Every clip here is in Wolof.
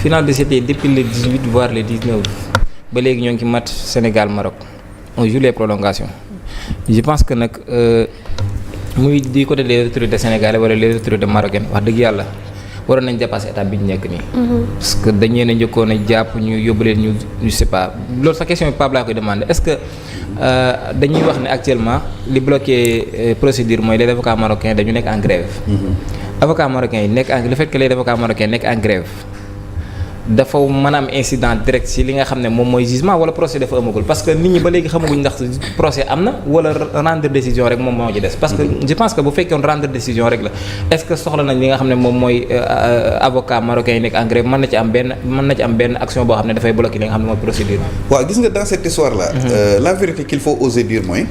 Finale de c'était depuis le 18 voire le 19 ba léegi ñoo ngi ci match Sénégal Maroc on joue les prolongations je pense que nag muy du côté des autorités sénégalais wala les autorités marocaines wax dëgg yàlla waroon nañ dépasser étape bi ñu nekk nii. parce que dañ leen a njëkkoon a jàpp ñu yóbbu leen ñu sais pas loolu sa question bi Pape laa koy demandé est-ce que dañuy wax ne actuellement li bloqué procédure mooy les avocats marocains dañu nekk en grève. avocats marocains yi nekk en le fait que les avocats marocains nekk en grève dafa mën a am incident direct ci li nga xam ne moom mooy jugement wala procès dafa amagul parce que nit ñi ba léegi xamaguñ ndax procès am na wala rendre décision rek moom moo ci des. parce que je pense que bu fekkoon rendre décision rek la est-ce que soxla nañ li nga xam ne moom mooy avocat marocain yi nekk en grève mën na ci am benn action boo xam ne dafay bloquer li nga xam ne mooy procédure. waaw gis nga dans cette histoire là. La vérité qu'il faut oser dire mooy.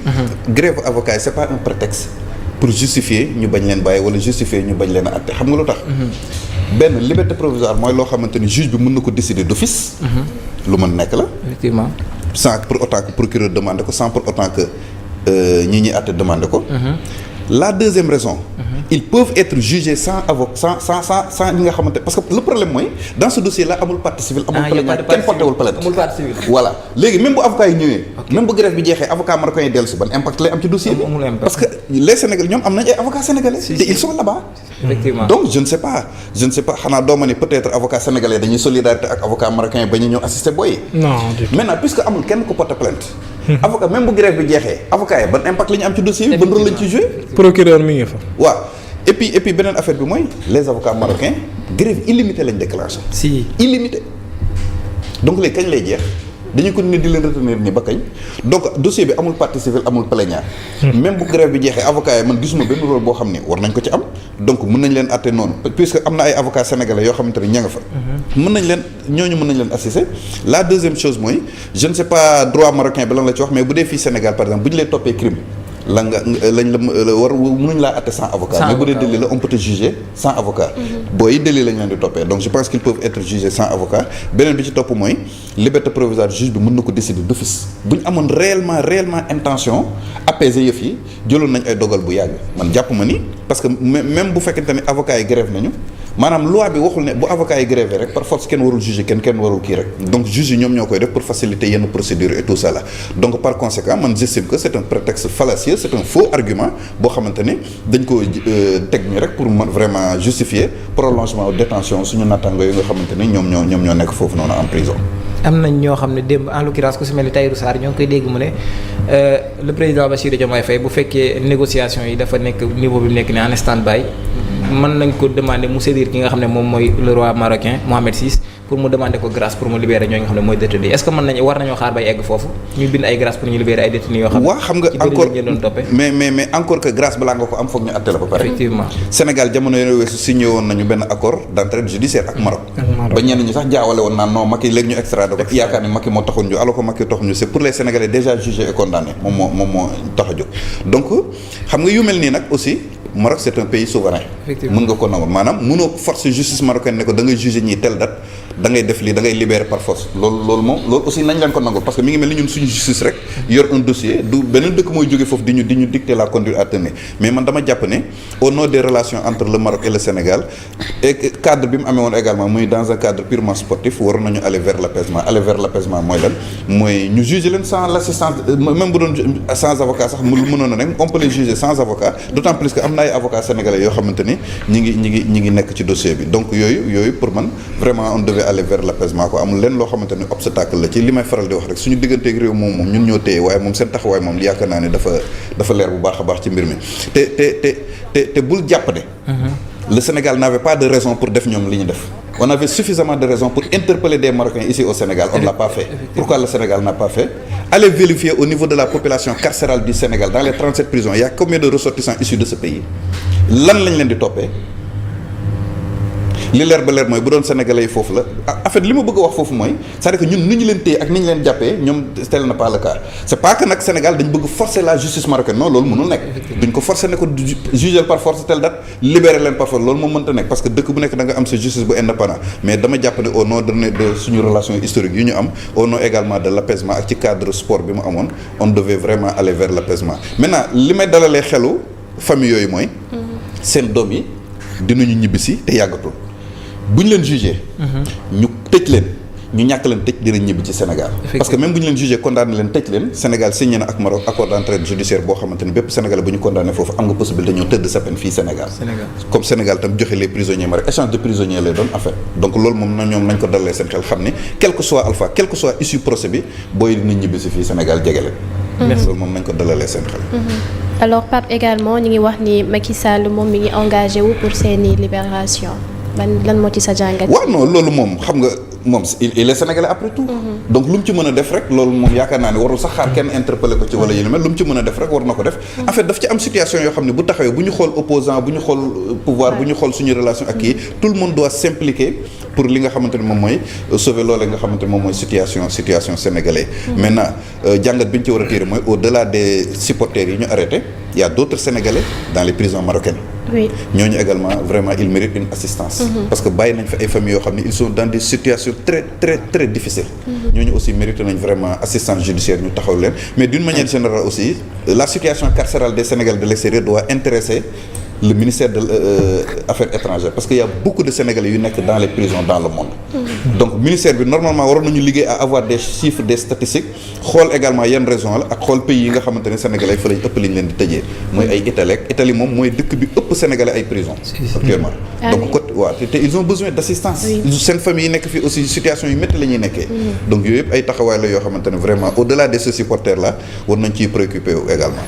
grève avocat yi c'est pas un prétexte pour justifier ñu bañ leen bàyyi wala justifier ñu bañ leen a àtte xam nga lu tax. benn liberté provisoire mooy loo xamante ni juge bi mën na ko décider d'office. lu mën nekk la. effectivement. sans pour autant que procureur demande ko sans pour autant que ñi ñuy àtte demande ko. La deuxième raison. Ils peuvent être jugés sans avocat sans ñi nga xamante parce que le problème mooy dans ce dossier là amul partie civile. amul plainte kenn portéwul plainte. amul partie civile. voilà léegi même bu avocat yi ñëwee. même bu grève bi jeexee avocat marocain yi dellu si ban impact lay am ci dossier bi. parce que les Sénégalais ñoom am nañ ay avocats sénégalais. te ils sont là-bas. effectivement donc je ne sais pas xanaa doo ma ne peut-être avocat sénégalais dañuy solidarité ak avocat marocain ba ñu ñëw assister booy. non maintenant puisque amul kenn ku porter plainte. avocat même bu grève bi jeexee avocat yi ban impact la ñu am ci dossier bi. ban rôle lañ ci joué. procureur mi ngi fa. waaw et puis beneen affaire bi mooy les avocats marocains grève illimitée lañ déclenché. si illimité donc léegi kañ lay jeex dañu ko ne di leen retenir nii ba kañ donc dossier bi amul partie civile amul plaignant. même bu grève bi jeexee avocats yi man gisuma benn rôle boo xam ne war nañ ko ci am donc mën nañ leen àtte noonu puisque am na ay avocats sénégalais yoo xamante ne ña nga fa. mën nañ leen assister. La deuxième chose mooy je ne sais pas droit marocain bi lan la ci wax mais bu dee fii Sénégal par exemple bu ñu lay toppee crime. lañ la war mënuñ laa àtte sans avocat. mais bu dee délit la on peut te juger sans avocat. booy délit lañ leen di toppee donc je pense qu'ils peuvent être jugés sans avocat beneen bi ci topp mooy liberté provisoire juge bi mën na ko décider d'office bu ñu amoon réellement intention apaiser yëf yi jëloon nañ ay dogal bu yàgg man jàpp ma ni parce que même bu fekkente ne avocats yi grève nañu maanaam loi bi waxul ne bu avocat yi grévé rek par force kenn warul juger kenn warul kii rek donc juge yi ñoom ñoo koy def pour faciliter yenn procédures et tout ça là donc par conséquent man j'estime que c'est un prétexte fallacieux c'est un faux argument boo xamante ne dañ ko teg ñu rek pour vraiment justifier prolongement détention suñu nattaango yi nga xamante ne ñoom ñoo nekk foofu noonu en prison. am nañ ñoo xam ne démb en l'occurrence ku si mel ni Tahirou Sarr ñoo ngi koy dégg mu ne le président Bassirou Diomaye Faye bu fekkee négociation yi dafa nekk niveau bi mu nekk ne en stand-by mën nañ ko demander mu sédir ki nga xam ne moom mooy le roi marocain Mohamed VI pour mu demander ko grâce pour mu libérer ñoo nga xam ne mooy détenu est-ce que war nañoo xaar bay egg foofu ñu bind ay grâce pour ñu libérer ay détenus yoo xam ne waaw xam nga encore mais encore que grâce balaa nga ko am foog ñu àtte la ba pare. effectivement Sénégal jamono yooyu weesu signé woon nañu benn accord d'entraide judiciaire ak Maroc ba ñenn ñi sax jaawale woon naan non Macky léegi ñu extradé ko yaakaar ni Macky moo taxoon ñu alors que Macky taxuñu c'est pour les Sénégalais déjà jugés et condamnés moom moo tax a jóg donc xam nga yu mel nii nag aussi Maroc c'est un pays souverain. mën nga ko nangu maanaam mënoo force justice marocaine ne ko da ngay juger ñii telle date da ngay def lii da ngay libérer par force loolu aussi nañ leen ko nangu parce que mi ngi mel ni ñun suñu justice rek yor un dossier du beneen dëkk mooy jóge foofu di ñu dicter la conduite à tenir mais man dama jàpp ne au nom des relations entre le Maroc et le Sénégal et cadre bi mu amee woon également muy dans un cadre purement sportif waroon nañu aller vers l'apaisement mooy lan mooy ñu juger leen sans l'assistance même bu doon sans avocat sax lu mënoon a nekk on peut les juger sans avocat d'autant plus que am na ay avocats sénégalais yoo xamante ni ñi ngi nekk ci dossier bi donc yooyu pour man vraiment on devait aller vers l'apaisement quoi amul leen loo xamante ni obstacle la ci li may faral di wax rek suñu digganteeg réew moom ñun ñoo téye waaye moom seen taxawaay moom yaakaar naa ne dafa leer bu baax a baax ci mbir mi te bul jàpp ne le Sénégal n'avait pas de raison pour def ñoom li ñu def on avait suffisamment de raisons pour interpeller des Marocains ici au Sénégal on ne l'a pas fait pourquoi le Sénégal n'a pas fait allez vérifier au niveau de la population carcérale du Sénégal dans les 37 prisons il y a combien de ressortissants issus de ce pays lan lañ leen di toppee li leer ba leer mooy bu doon sénégalais yi foofu la en fait li ma bëgg a wax foofu mooy c'est-à-dire que ñun ni ñu leen téye ak ni ñu leen jàppee ñoom tel n'est pas le cas c'est pas que nag Sénégal dañ bëgg forcer la justice marocaine non loolu mënul nekk duñ ko forcer ne ko juger par force telle date libérer leen par force loolu moom mënta nekk parce que dëkk bu nekk da nga am sa justice bu indépendant mais dama jàpp ne au nom de suñu relation historique yu ñu am au nom également de l'apaisement ak ci cadre sport bi mu amoon on devait vraiment aller vers l'apaisement maintenant li may dalalee xelu famille yooyu mooy seen doom yi dinañu ñibbisi te yàggatul bu ñu leen jugé. ñu tëj leen. ñu ñàkk leen tëj dinañ ñibbi ci Sénégal. parce que même bu ñu leen jugé condamné leen tëj leen Sénégal signé na ak Maroc accord d'entraide judiciaire boo xamante ni bépp Sénégalais bu ñu condamné foofu am nga possibilité ñëw tëdd sa peine fii Sénégal. comme Sénégal tam joxe les prisonniers Maroc échange de prisonniers lay doon en fait donc loolu moom na ñoom nañ ko dalalee seen xel xam ne quel que soit alpha quel que soit issue procès bi booy dinañ ñibbi si fii Sénégal jege leen. loolu moom nañ ko dalalee seen xel. alors Pape également ñu ngi wax ni Macky Sall moom mi ngi engagé wu pour seeni libération lan moo ci sa jàngat. waaw non loolu moom xam nga moom il est sénégalais après tout. donc lu mu ci mën a def rek loolu moom yaakaar naa ne warul sax xaar kenn interpellé ko ci wala yu ni mel lu mu ci mën a def rek war na ko def. en fait daf ci am situation yoo xam ne bu taxawee bu ñu xool opposant bu ñu xool pouvoir bu ñu xool suñu relation ak kii tout le monde doit s'impliquer pour li nga xamante ne moom mooy sauver loolee nga xamante ne moom mooy situation sénégalais. maintenant jàngat bi ñu ci war a tirer mooy au-delà des supporters yi ñu arrêté il y a d'autres Sénégalais dans les prisons marocaines. oui ñooñu également vraiment ils méritent une assistance. parce que bàyyi nañ fa ay familles yoo xam ne ils sont dans des situations très très très difficiles. ñooñu aussi mérité nañ vraiment assistance judiciaire ñu taxaw leen mais d'une manière générale aussi la situation carcérale des Sénégalais de l'extérieur doit intéresser le ministère de Affaires étrangères parce que y a beaucoup de Sénégalais yu nekk dans les prisons dans le monde. donc ministère bi normalement waroon nañu liggéey à avoir des chiffres des statistiques xool également yan raison la ak xool pays yi nga xamante ne Sénégalais fa lañ ëpp liñ leen di tëjee. mooy ay Italie moom mooy dëkk bi ëpp Sénégalais ay prison actuellement. donc côté waaw te ils ont besoin d'assistance. seen famille yi nekk fii aussi situation yu métti la ñuy nekkee. donc yooyu yëpp ay taxawaay la yoo xamante ne vraiment au-delà de ce supporter là war nañ ciy préoccuper également.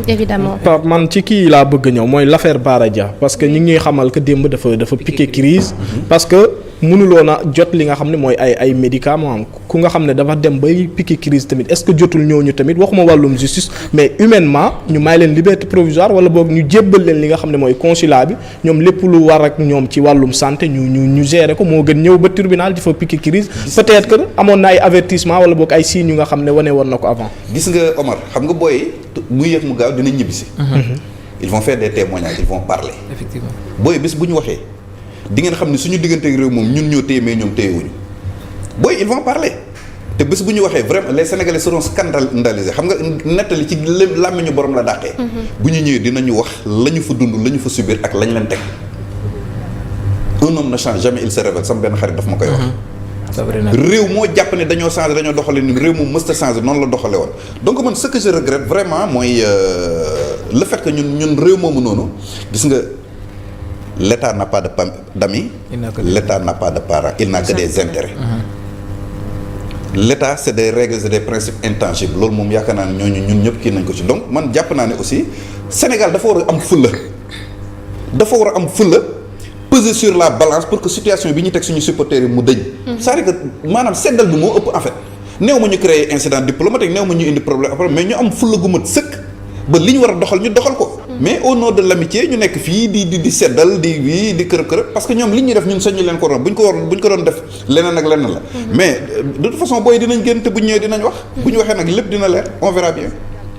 évidemment. Pape man ci kii laa bëgg ñëw mooy l'affaire Bara Dia parce que ñu ngi ñuy xamal que démb dafa piqué crise parce que mënuloon a jot li nga xam ne mooy ay médicaments ku nga xam ne dafa dem bay piqué crise tamit est-ce que jotul ñooñu tamit waxuma wàllum justice mais humainement ñu may leen liberté provisoire wala boog ñu jébbal leen li nga xam ne mooy consulat bi ñoom lépp lu war ak ñoom ci wàllum santé ñu gérer ko moo gën ñëw ba tribunal di fa piqué crise peut-être que amoon na ay avertissement wala boog ay signes yu nga xam ne wane woon na ko avant. gis nga Omar xam nga booy muy yëg mu gaaw dinañ ñibbisi. ils vont faire des témoignages ils vont parler. effectivement booy bis bu ñu waxee di ngeen xam ne suñu digganteeg réew moom ñun ñoo téye mais ñoom téyewuñu booy ils vont parler te bis bu ñu waxee vraiment les Sénégalais seront scandalisés xam nga nettali ci làmmiñu borom la dàqee. bu ñu ñëwee dinañu wax la ñu fa dund la ñu fa subir ak lañ leen teg. un homme ne change jamais il se révèle sama benn xarit daf ma koy wax. réew moo jàpp ne dañoo changé dañoo doxale ni réew moom mësta changé noonu la doxale woon donc man ce que je regrette vraiment mooy le fait que ñun réew moomu noonu gis nga l'État n'a pas d'amis l'État n'a pas de parents il n'a que des intérêts. L'État c'est des règles et des principes intangibles loolu moom yaakaar naa ne ñun ñëpp kii nañ ko ci donc man jàpp naa ne aussi Sénégal dafa war a am fulla peser sur la balance pour que situation bi ñu teg suñu supporters yi mu dëñ. c'est-à-dire que maanaam seddal bi moo ëpp en fait néew ma ñu créer incident diplomatique néew ma ñu indi problème après mais ñu am fulla gu mat sëkk ba li ñu war a doxal ñu doxal ko. mais au nom de l'amitié ñu nekk fii di seddal di kër parce que ñoom li ñuy def ñun sañu leen ko doon bu ñu ko doon def leneen ak leneen la. mais de toute façon booy dinañ génn te bu ñu ñëwee dinañ wax. bu ñu waxee nag lépp dina leer on verra bien.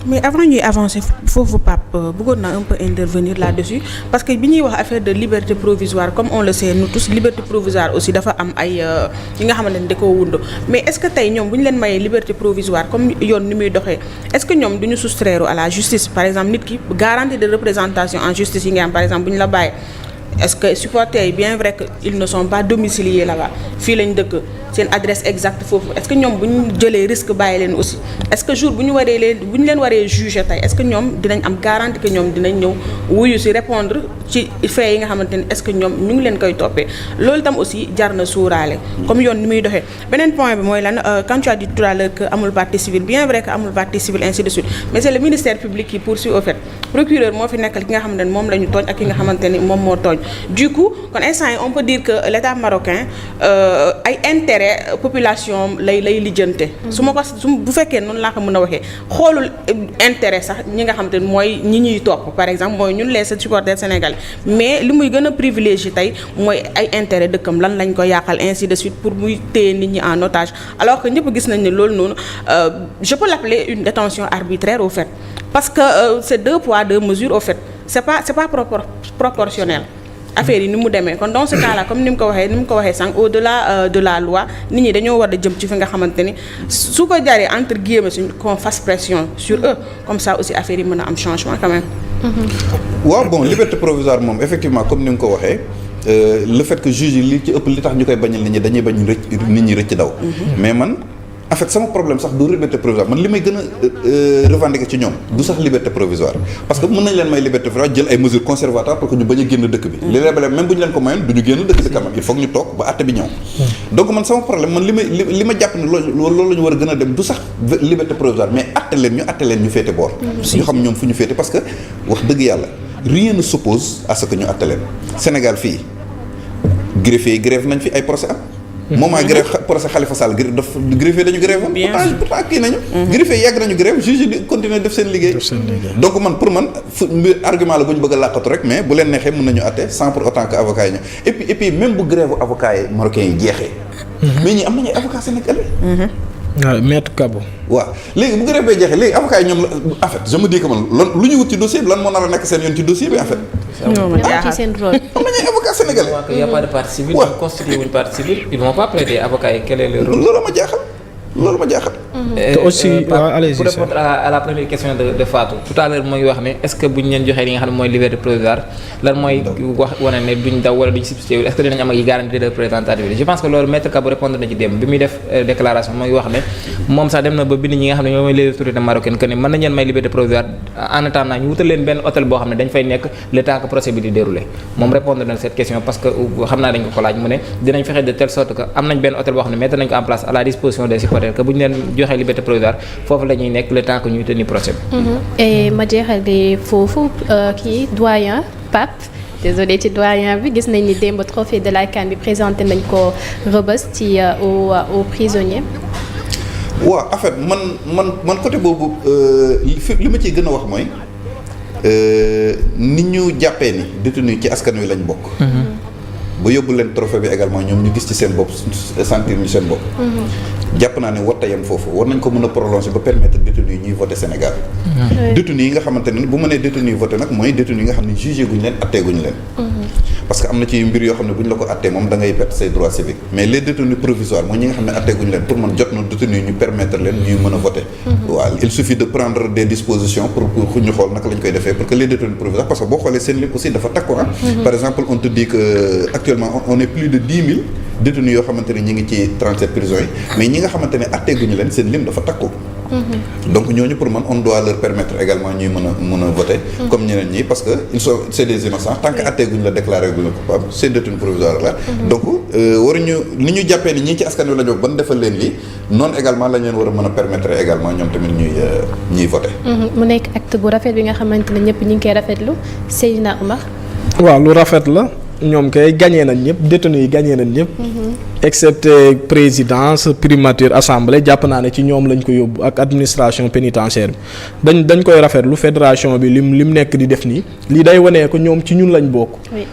mais avant ñuy avancer foofu Pape bëggoon naa un peu intervenir là-dessus parce que bi ñuy wax affaire de liberté provisoire comme on le sait nous tous liberté provisoire aussi dafa am ay yi nga xamante ne da koo wund mais est-ce que tey ñoom bu ñu leen mayee liberté provisoire comme yoon ni muy doxee est-ce que ñoom duñu soustraire à la justice par exemple nit ki garantie de représentation en justice yi nga am par exemple bu ñu la bàyyee est-ce que supporters yi bien vrai que ils ne sont pas domiciliés là-bas fii lañ dëkk seen adresse exacte foofu est-ce que ñoom bu ñu jëlee risque bàyyi leen aussi est-ce que jour bu ñu leen waree juger tey est-ce que ñoom dinañ am garantie que ñoom dinañ ñëw wuyu ci répondre ci faits yi nga xamante ne est-ce que ñoom ñu ngi leen koy toppee loolu tam aussi jar na suuraale comme yoon ni muy doxee beneen point bi mooy lan quand tu as dit tout à l'heure que amul partie civile bien vrai que amul partie civile ainsi de suite mais c'est le ministère public qui poursuit au fait procureur moo fi nekkal ki nga xamante ne moom la ñu tooñ ak ki nga xamante ni moom moo tooñ du coup kon instant yi on peut dire que l'État marocain ay intérêt population lay lijjante su bu fekkee noonu laa ko mën a waxee xoolul intérêt sax ñi nga xamante ne mooy ñi ñuy topp par exemple mooy ñun les supporters sénégalais mais li muy gën a privilégié tey mooy ay intérêt dëkkam lan lañ ko yàqal ainsi de suite pour muy téye nit ñi en otage alors que ñëpp gis nañ ne loolu noonu je peux l'appeler une détention arbitraire au fait parce que c'est 2 poids 2 mesures au fait c'est pas proportionnel affaire yi ni mu demee kon dans ce cas là comme ni mu ko waxee sànq au-delà de la loi nit ñi dañoo war a jëm ci fi nga xamante ni su ko jaree entre guillemets suñ qu'on fasse pression sur eux comme ça aussi affaire yi mën a am changement quand même. waaw bon liberté provisoire moom effectivement comme ni nga ko waxee le fait que juge yi li ci ëpp li tax ñu koy bañal nit ñi dañuy bañ nit ñi rëcc daw. mais man en fait sama problème sax du liberté provisoire man li may gën a revendiquer ci ñoom du sax liberté provisoire parce que mën nañ leen may liberté provisoire jël ay mesures conservatoires pour que ñu bañ a génn dëkk bi. li leen même bu ñu leen ko mayoon du ñu génn dëkk bi quand même il faut que ñu toog ba àtte bi ñëw. donc man sama problème man li ma jàpp ne loolu la ñu war a gën a dem du sax liberté provisoire mais àtte leen ñu féete boor. ñu xam ñoom fu ñu féete parce que wax dëgg yàlla rien ne s'oppose à ce que ñu àtte leen Sénégal fii greffier yi grève nañ fi ay procès am. moment grève procès Khalifa Sall greffier dañu grève pourtant kii nañu greffier yàgg nañu grève juge yi continuer def seen liggéey donc man pour man argument la bu ñu bëgg a làqatu rek mais bu leen neexee mën nañu àtte sans pour autant que avocat yi ñëw et puis même bu grève avocat yi marocains yi jeexee mais ñi am nañu avocat sénégalais waaw maître Kabo. waaw léegi bu grève bay jeexee léegi avocat yi ñoom la en fait je me dis que man lu ñu wut ci dossier bi lan moo nar a nekk seen yoon ci dossier bi en fait ci seen rôle. am nañu ay avocat sénégalais Il n'y a pas de partie civile, ils ont constitué une partie civile, ils ne vont pas plaider avocat et quel est le rôle? loolu ma jaaxal te aussi allez-y pour répondre à la première question de Fatou tout à l'heure mooy wax ne est-ce que bu ñu leen joxee li nga xam ne mooy liberté provisoire lan mooy wax wane ne duñ daw wala duñ substitué est-ce que dinañ am ay garantie de représentativité je pense que loolu maître Kabo répondre na ci dem bi muy def déclaration mooy wax ne moom sax dem na ba bind ñi nga xam ne ñoo mooy les autorités marocaines que ne mën nañ leen may liberté provisoire en attendant ñu wutal leen benn hôtel boo xam ne dañ fay nekk le temps que procès bi di dérouler moom répondre na cette question parce que xam naa dañ ko laaj mu ne dinañ fexe de telle sorte que am nañ benn hôtel boo xam ne mettre nañ ko en place à la disposition des supporters que bu ñu leen joxee liberté provisoire foofu la ñuy nekk le temps que ñuy tenir procès bi. et ma jeexalee foofu kii doyen Pape désolé ci doyen bi gis nañ ni démb trophée de la CAN bi présenté nañ ko Rebeuss ci aux prisonniers. waaw en fait man côté boobu li ma ciy gën a wax mooy ni ñu jàppee ni détenu ci askan wi lañ bokk. ba yóbbu leen trophée bi également ñoom ñu gis ci seen bopp sentir ñu seen bopp. jàpp naa ne wottayam foofu war nañ ko mën a prolonger ba permettre détenus yi ñuy voter Sénégal. détenus yi nga xamante ne bu ma nee détenus yi voter nag mooy détenus yi nga xam ne jugé guñu leen attee guñu leen. parce que am na ci mbir yoo xam ne bu ñu la ko attee moom da ngay perdre say droits civiques mais les détenus provisoires mooy ñi nga xam ne attee guñu leen pour man jot na détenus yi ñu permettre leen ñuy mën a voter. waaw il suffit de prendre des dispositions pour ñu xool naka lañ koy defee pour que les détenus provisoires parce que boo xoolee seen lim aussi dafa takku par exemple on te dit que actuellement on est plus de 10 000 détenus yoo xamante ne ñi ngi ci 37 prisons yi mais ñi nga xamante ne attee guñu leen seen lim dafa takku. donc ñooñu pour man on doit leur permettre également ñuy mën a voter comme ñeneen ñi parce que ils sont c'est des innocents tant que attee guñu la déclaré guñu coupable c'est détenu provisoire la donc waruñu ni ñu jàppee ni ñii ci askan wi la ñu ban defal leen lii noonu également lañ leen war a mën a permettre également ñoom tamit ñuy voter. mu nekk acte bu rafet bi nga xamante ne ñëpp ñu ngi koy rafetlu Seydina Oumar. waaw lu rafet la ñoom kay gagné nañ ñëpp détenus yi gagné nañ ñëpp. excepté présidence primature assemblée jàpp naa ne ci ñoom lañ ko yóbbu ak administration pénitentiaire bi dañ koy rafetlu fédération bi lim nekk di def nii lii day wane ko ñoom ci ñun lañ bokk.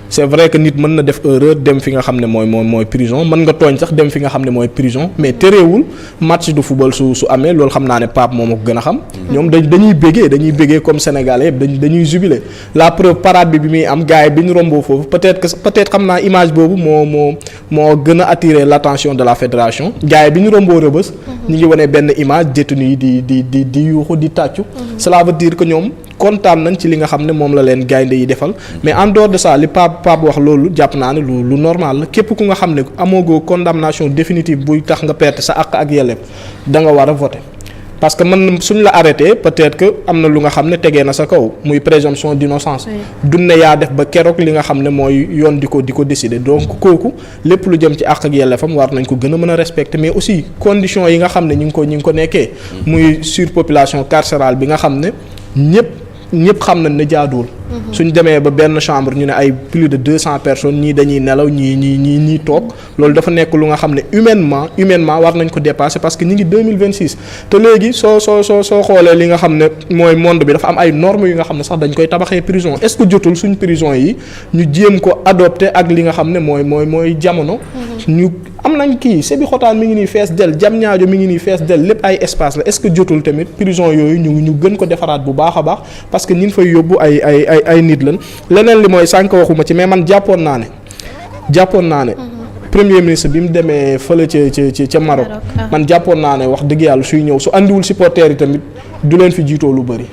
c'est vrai que nit mën na def erreur dem fi nga xam ne mooy prison mën nga tooñ sax dem fi nga xam ne mooy prison mais terewul match de football su amee loolu xam naa ne Pape moom a ko gën a xam. ñoom dañuy béggee comme sénégalais yëpp dañuy jubilé la preuve parade bi muy am gars yi bi ñu romboo foofu peut-être xam naa image boobu moo gën a attiré l'attention de la fédération gars yi bi ñu romboo Rebeuss ñu ngi wane benn image détenu yi di yuuxu di tàccu cela veut dire que ñoom kontaan nañ ci li nga xam ne moom la leen gaynde yi defal mais en dehors de ça li Pape wax loolu jàpp naa ne lu normal la képp ku nga xam ne amoogoo condamnation définitive buy tax nga perte sa àq ak yelleef da nga war a voter parce que man suñ la arrêté peut-être que am na lu nga xam ne tegee na sa kaw muy présomption d'innocence dunne yaa def ba keroog li nga xam ne mooy yoon di ko décider donc kooku lépp lu jëm ci àq ak yelleefam war nañ ko gën a mën a respecter mais aussi conditions yi nga xam ne ñi ngi ko nekkee muy surpopulation carcérale bi nga xam ne ñëpp xam nañ ne jaaduwul suñ demee ba benn chambre ñu ne ay plus de 200 personnes ñii dañuy nelaw ñii toog loolu dafa nekk lu nga xam ne humainement war nañ ko dépasser parce que ñi ngi 2026 te léegi soo xoolee li nga xam ne mooy monde bi dafa am ay normes yu nga xam ne sax dañ koy tabaxee prison est-ce que jotul suñ prison yi ñu jéem ko adopter ak li nga xam ne mooy jamono ñu am nañ kii Sébikotane mi ngi nii fees del Diamniadio mi ngi nii fees del lépp ay espace la est-ce que jotul tamit prison yooyu ñu gën ko defaraat bu baax a baax parce que ñin fay yóbbu ay nit lan leneen li mooy sànq waxuma ci mais man jàppoon naa ne premier ministre bi mu demee fële ca Maroc man jàppoon naa ne wax dëgg yàlla suy ñëw su andiwul supporters yi tamit du leen fi jiitoo lu bëri.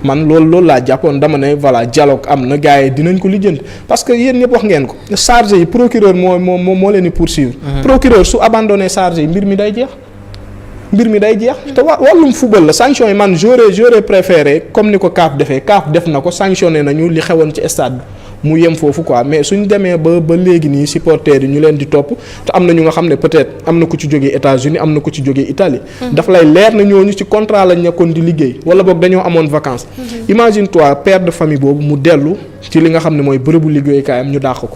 man loolu laa jàppoon dama ne voilà dialogue am na gars yi dinañ ko lijjanti parce que yéen ñëpp wax ngeen ko chargé yi procureur moo leen di poursuivre. procureur su abandonné chargé yi mbir mi day jeex. te wàllum football la sanction yi man j'aurais préféré comme ni ko CAF defee CAF def na ko sanctionné nañu li xewoon ci stade bi mu yem foofu quoi mais suñ demee ba léegi nii supporters yi ñu leen di topp te am na ñu nga xam ne peut-être am na ku ci jógee États-Unis am na ku ci jógee Italie. dafa lay leer na ñooñu ci contrat lañ nekkoon di liggéey wala boog dañoo amoon vacances. imagine toi père de famille boobu mu dellu ci li nga xam ne mooy bërëbu liggéeykaayam ñu dàq ko.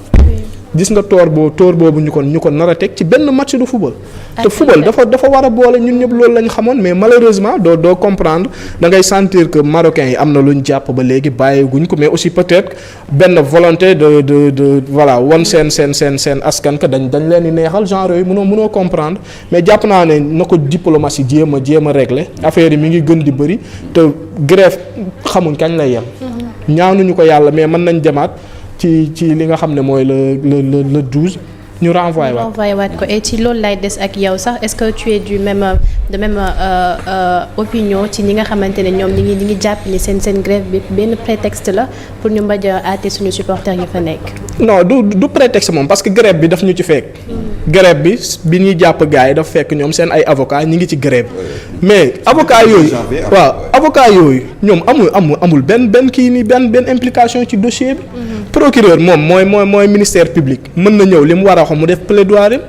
gis nga toor boobu ñu ko nar a teg ci benn match de football. te football dafa war a boole ñun ñëpp loolu lañ xamoon mais malheureusement doo comprendre da ngay sentir que marocains yi am na luñ jàpp ba léegi bàyyeeguñ ko mais aussi peut-être benn volonté de voilà won seen askan que dañ leen di neexal genre yooyu mënoo comprendre mais jàpp naa ne na ko diplomatie jéem a régler affaire yi mi ngi gën di bëri te grève xamuñ kañ lay yem. ñaanuñu ko yàlla mais mën nañ demaat. ci li nga xam ne mooy le 12 ñu renvoyé waat ko et ci loolu lay des ak yow sax est-ce que tu es de même opinion ci ñi nga xamante ne ñoom ñi ngi jàpp ni seen grève bi benn prétexte la pour ñu mbañ a àtte suñu supporters yi fa nekk. non du prétexte moom parce que grève bi daf ñu ci fekk. grève bi ñuy jàpp gars yi dafa fekk ñoom seen ay avocats ñi ngi ci grève mais avocats yooyu ñoom amul benn kii nii benn implication ci dossier bi. procureur moom mooy ministère public mën na ñëw li mu war a wax mu def plaidoirie.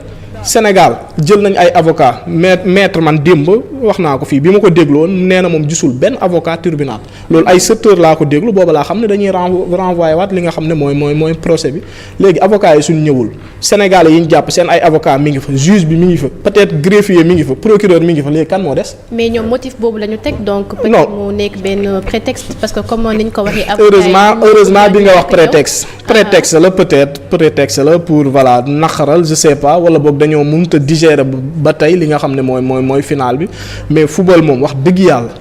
Sénégal jël nañ ay avocat maître man démb wax naa ko fii bi ma ko dégloon nee na moom gisul benn avocat tribunal loolu ay 7 heures laa ko déglu booba laa xam ne dañuy renvoyer waat li nga xam ne mooy procès bi léegi avocat yi suñ ñëwul Sénégalais yi ñu jàpp seen ay avocat mi ngi fa juge bi mi ngi fa peut-être greffier mi ngi fa procureur mi ngi fa léegi kan moo des. mais ñoom motif boobu la ñu teg donc. non peut-être mu nekk benn prétexte parce que comme ni ñu ko waxee. heureusement bi nga wax prétexte la peut-être prétexte la pour voilà naqaral je sais pas wala boog dañoo mënut a digérer ba tey li nga xam ne mooy final bi mais football moom wax dëgg yàlla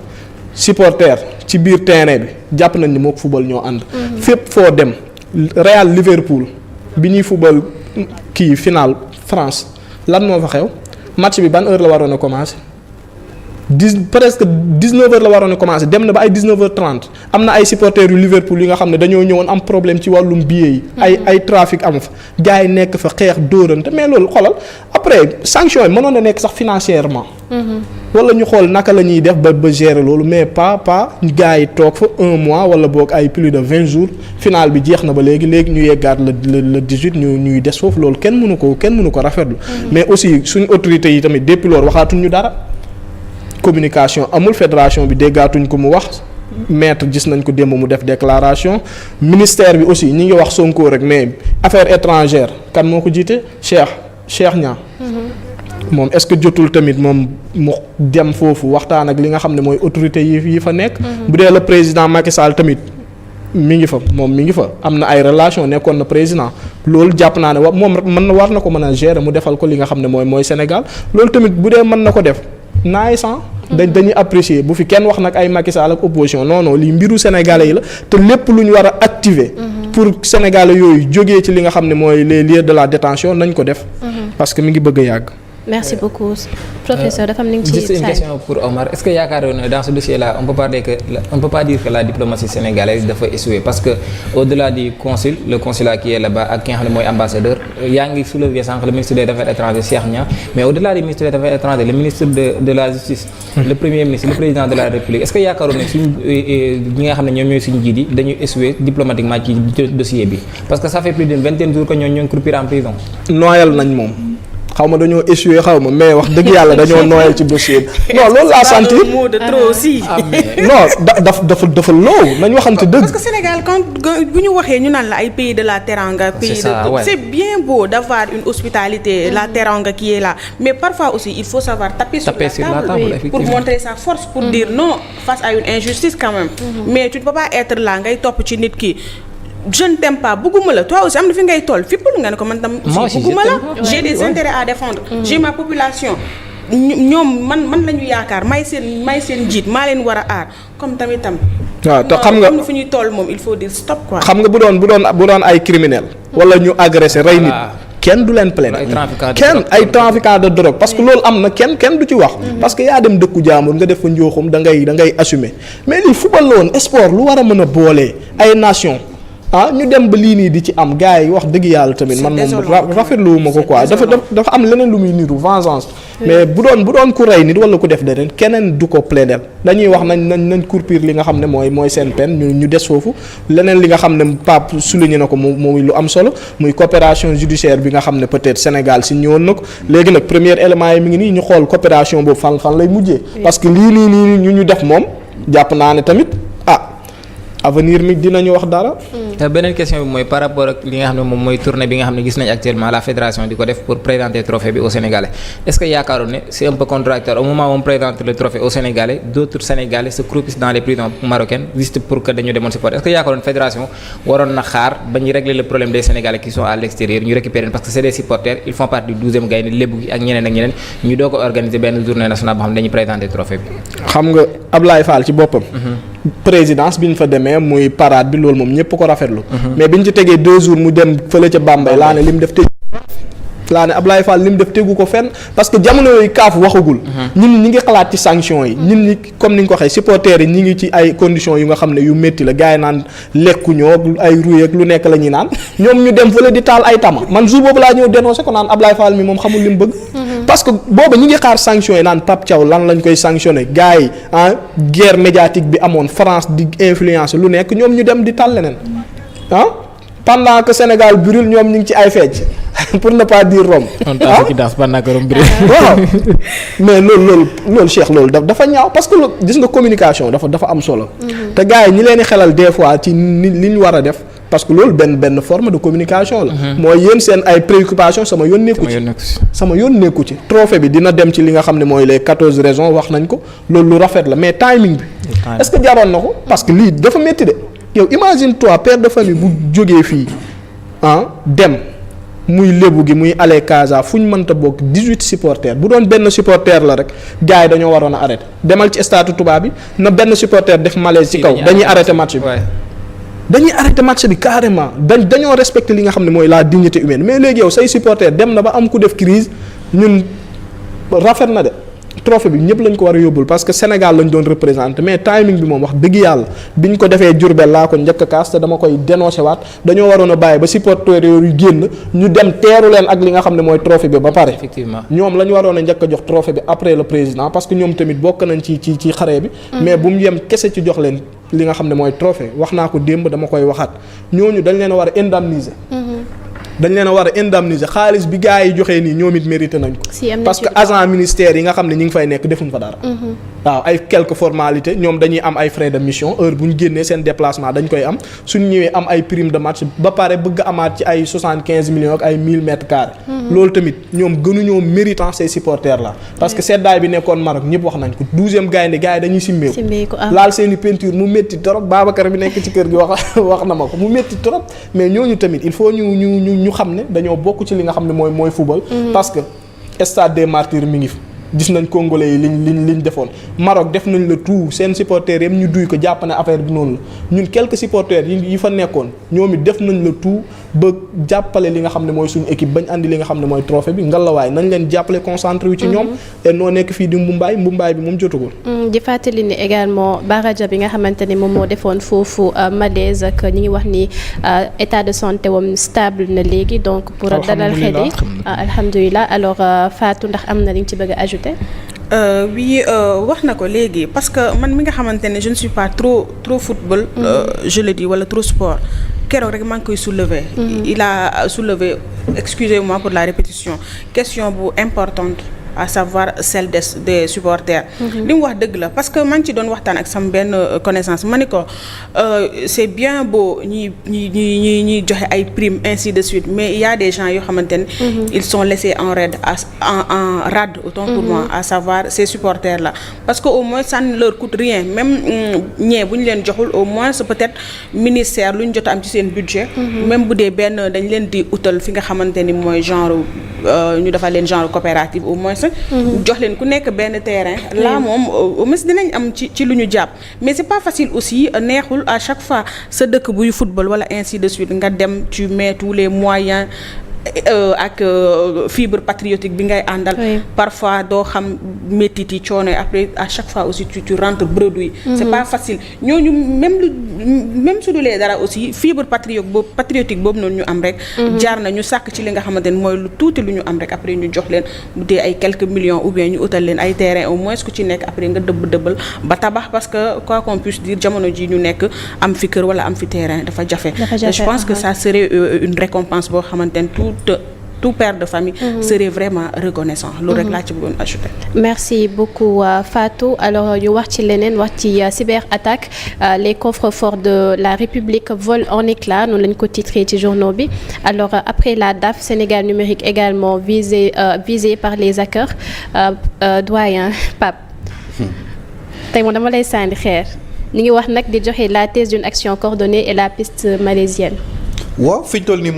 supporter ci biir terrain bi jàpp nañ ni mook football ñoo ànd. fépp foo dem Real Liverpool bi ñuy football kii final France lan moo fa xew match bi ban heure la waroon a commencer presque 19 heures la waroon a commencer dem na ba ay 19h30 am na ay supporters yu Liverpool yi nga xam ne dañoo ñëwoon am problème ci wàllum billet yi. ay trafic amu fa gars yi nekk fa xeex dóorante mais loolu xoolal après sanction yi mënoon na nekk sax financièrement. wala ñu xool naka la ñuy def ba gérer loolu mais pas gars yi toog fa un mois wala boog ay plus de 20 jours final bi jeex na ba léegi ñu yeggaat le 18 ñuy des foofu loolu kenn mënu ko rafetlu. mais aussi suñu autorités yi tamit depuis loolu waxaatuñ ñu dara. communication amul fédération bi déggaatuñ ko mu wax maître gis nañ ko démb mu def déclaration ministère bi aussi ñi ngi wax Sonko rek mais affaires étrangères kan moo ko jiite Cheikh Niang moom est-ce que jotul tamit moom mu dem foofu waxtaan ak li nga xam ne mooy autorité yi fa nekk. bu dee le président Macky Sall tamit mi ngi fa am na ay relation nekkoon na président loolu jàpp naa ne moom war na ko mën a gérer mu defal ko li nga xam ne mooy Sénégal loolu tamit bu dee mën na ko def dañuy apprécier bu fi kenn wax nag ay Macky Sall ak opposition non lii mbiru sénégalais yi la te lépp lu ñu war a activer. pour sénégalais yooyu jógee ci li nga xam ne mooy les lieux de la détention nañ ko def. parce que mi ngi bëgg a yàgg. merci beaucoup professeur dafa am ni juste une question pour Omar est-ce que yaakaaroon na dans ce dossier-là on peut pas dire que la diplomatie sénégalaise dafa échouer parce que au-delà du consul le consulat qui est là-bas ak ki nga xam ne mooy ambassadeur yaa ngi soulever sànq le ministre des affaires étrangères Cheikh Niang mais au-delà du ministre des affaires étrangères le ministre de la justice le premier ministre le président de la république est-ce que yaakaaroon ne suñ ñi nga xam ne ñoom ñooy suñu njiit yi dañuy échouer diplomatiquement ci dossier bi parce que ça fait plus d'une vingtaine de jours que ñoo croupir en prison. noyal nañ moom. xaw ma dañoo échoué xaw ma mais wax dëgg yàlla dañoo nooyal ci dossier bi non loolu laa sentir mot de trop aussi. non dafa low nañu waxante dëgg. parce que Sénégal quand bu ñu waxee ñu naan la ay pays de la teranga. pays de c'est bien beau d'avoir une hospitalité la teranga qui est là mais parfois aussi il faut savoir taper sur la table pour montrer sa force pour dire non face à une injustice quand même. mais tu ne peux pas être là ngay topp ci nit ki. je ne t'aime pas bëgguma la toi aussi am na fi ngay toll fippalu nga ne ko man tam aussi bëgguma la j'ai des intérêts à défendre j'ai ma population ñoom man la ñu yaakaar may seen jiit maa leen war a aar comme tamitam waaw te xam nga am na fu ñuy toll moom il faut dire stop quoi. xam nga bu doon ay criminel wala ñu agressé rey nit kenn du leen plaindre kenn ay trafiquants de drogue parce que loolu am na kenn du ci wax parce que yaa dem dëkku jaambur nga def fa njooxum da ngay assumer mais lii football la woon sport lu war a mën a boolee ay nation ñu dem ba lii nii di ci am gars yi wax dëgg yàlla tamit man moom rafetlu ma ko quoi dafa am leneen lu muy niru vengeance mais bu doon ku rey nit wala ku def leneen keneen du ko plaider dañuy wax nañ courpir li nga xam ne mooy seen peine ñu des foofu leneen li nga xam ne Pape souligné na ko muy lu am solo muy coopération judiciaire bi nga xam ne peut-être Sénégal si ñëwoon na ko léegi nag premier élément yi mi ngi nii ñu xool coopération boobu fan lay mujjee parce que lii nii ñu def moom jàpp naa ne tamit avenir mi dinañu wax dara. beneen question bi mooy par rapport ak li nga xam ne moom mooy tournée bi nga xam ne gis nañ actuellement la fédération di ko def pour présenter trophée bi au Sénégalais est-ce que yaakaaroon ne c'est un peu contradictoire au moment où on présente le trophée au Sénégalais d'autres Sénégalais se croupissent dans les prisons marocaines juste pour que dañu demoon support est-ce que yaakaaroon fédération waroon na xaar ba ñu régler le problème des Sénégalais qui sont à l'extérieur ñu récupérer parce que c'est des supporters ils font partie du 12e Gaïndé lébu gi ak ñeneen ñu doo ko organiser benn journée nationale boo xam ne dañuy présenter trophée bi. xam nga Ablaye Fall ci boppam. présidence bi ñu fa demee muy parade bi loolu moom ñëpp ko rafetlu. mais bi ñu ci tegee 2 jours mu dem fële ca Bambey laa ne lim def Ablaye Fall lim def tegu ko fenn parce que jamono yooyu kaaf waxagul. ñun ñi ngi xalaat ci sanctions yi. ñun ñi comme ni nga ko waxee supporters yi ñi ngi ci ay conditions yu nga xam ne yu métti la gars yi naan lekkuñoo ay ruy ak lu nekk la ñuy naan ñoom ñu dem fële di taal ay tama man jour boobu laa ñëw dénoncé ko naan Ablaye Fall mi moom xamul li mu bëgg. parce que booba ñi ngi xaar sanctions yi naan Pape Thiaw lan lañ koy sanctionné gars yi guerre médiatique bi amoon France di influencer lu nekk ñoom ñu dem di tal leneen pendant que Sénégal brûle ñoom ñu ngi ci ay fecc pour ne pas dire Rome. waaw mais loolu Cheikh loolu dafa ñaaw parce que gis nga communication dafa am solo. te gars yi ñi leen di xelal des fois ci li ñu war a def. parce que loolu benn forme de communication la. mooy yéen seen ay préoccupations sama yoon nekku ci. trophée bi dina dem ci li nga xam ne mooy les 14 raisons wax nañ ko loolu lu rafet la mais timing bi. est-ce que jaroon na ko parce que lii dafa métti de yow imagine toi père de famille bu jógee fii dem muy lébu gi muy aller Casa fu ñu mënta bokk 18 supporters bu doon benn supporter la rek gars yi dañoo waroon a arrêter demal ci stade tubaab bi na benn supporter def malaise ci kaw dañuy arrêter match bi. dañuy arrêter match bi carrément dañoo respecter li nga xam ne mooy la dignité humaine mais léegi yow say supporter dem na ba am ku def crise ñun rafet na de trophée bi ñëpp lañ ko war a yóbbul parce que Sénégal lañ doon représenter mais timing bi moom wax dëgg yàlla biñ ko defee Diourbel laa ko njëkk a kaas te dama koy dénoncer waat dañoo waroon a bàyyi ba supporters yooyu génn ñu dem teeru leen ak li nga xam ne mooy trophée bi ba pare. effectivement ñoom la ñu waroon a njëkk a jox trophée bi après le président parce que ñoom tamit bokk nañ ci xare bi. mais bu mu yem kese ci jox leen li nga xam ne mooy trophée wax naa ko démb dama koy waxaat ñooñu dañ leen a war a indemniser. dañ leen a war a indemniser xaalis bi gars yi joxee nii ñoom it mérité nañ ko. parce que agent ministère yi nga xam ne ñi ngi fay nekk defuñ fa dara. waaw ay quelques formalités ñoom dañuy am ay frais de mission heure bu ñu génnee seen déplacement dañ koy am suñ ñëwee am ay prime de match ba pare bëgg amaat ci ay 75 millions ak ay 1000 mètres carrés. loolu tamit ñoom gënuñoo méritant ces supporters là. parce que seddaay bi nekkoon Maroc ñëpp wax nañ ko 12e Gaïndé gars yi dañuy simmeeku. laal seen i peinture mu métti trop Babacar bi nekk ci kër gi wax na ma ko mu métti trop mais ñooñu tamit il faut ñu xam ne dañoo bokk ci li nga xam ne mooy football. parce que stade des martyrs mi ngi fi gis nañ congolais yi liñ defoon Maroc def nañ le tout seen supporters yëpp ñu duy ko jàpp ne affaire bi noonu la ñun quelques supporters yi fa nekkoon ñoom it def nañ le tout ba jàppale li nga xam ne mooy suñu équipe bañ andi li nga xam ne mooy trophée bi ngalawaay nañ leen jàppale concentré wu ci ñoom. te noo nekk fii di mbumbaay bi moom jotagul. di fàttali ni également Baraja bi nga xamante ni moom moo defoon foofu malaise ak ñi ngi wax ni état de santé wam stable na léegi donc. pour dalal xel yi alhamdulilah alors Fatou ndax am na li nga ci bëgg a ajouter. Oui wax na ko léegi parce que man mi nga xamante ne je ne suis pas trop football. Je le dis wala trop sport. keroog rek maa ngi koy soulever. Il a soulevé excusez-moi pour la répétition question bu importante à savoir celle des supporters. li mu wax dëgg la parce que maa ngi ci doon waxtaan ak sama benn connaissance ma ni ko c'est bien beau ñuy joxe ay primes ainsi de suite mais il y a des gens yoo xamante ne. ils sont laissés en rade autant pour moi à savoir ces supporters là parce que au moins ça ne leur coûte rien même ñee bu ñu leen joxul au moins peut-être ministère lu ñu jot a am ci seen budget. même bu dee benn dañ leen di utal fi nga xamante ni mooy genre ñu defal leen genre coopérative au moins. jox leen ku nekk benn terrain. là moom au moins dinañ am ci lu ñu jàpp mais c'est pas facile aussi neexul à chaque fois sa dëkk buy football wala ainsi de suite nga dem tu mets tous les moyens ak fibre patriotique bi ngay àndal. parfois doo xam métit yi coono yi après à chaque fois aussi tu rentres bredouille. c'est pas facile ñooñu même su dulee dara aussi fibre patriotique boobu noonu ñu am rek. jaar na ñu sàkk ci li nga xamante ne mooy lu tuuti lu ñu am rek après ñu jox leen bu dee ay quelques millions ou bien ñu utal leen ay terrain au moins ku ci nekk après nga dëbbal ba tabax parce que quoi qu'on puisse dire jamono ji ñu nekk am fi kër wala am fi terrain dafa jafe. Je pense que ça serait une récompense boo xamante ne tout père de famille serait vraiment reconnaissant. loolu rek laa ci bëggoon ajouter. Merci beaucoup Fatou alors ñu wax ci leneen wax ci cyberattaque les coffres forts de la République volent en éclats noonu lañ ko titré ci journaux bi alors après la DAF Sénégal numérique également visé par les hackers doyen Pape tey moom dama lay sànni xeer ñu ngi wax nag di joxe la thèse d'une action coordonnée et la piste malaisienne. waaw fi ñu toll nii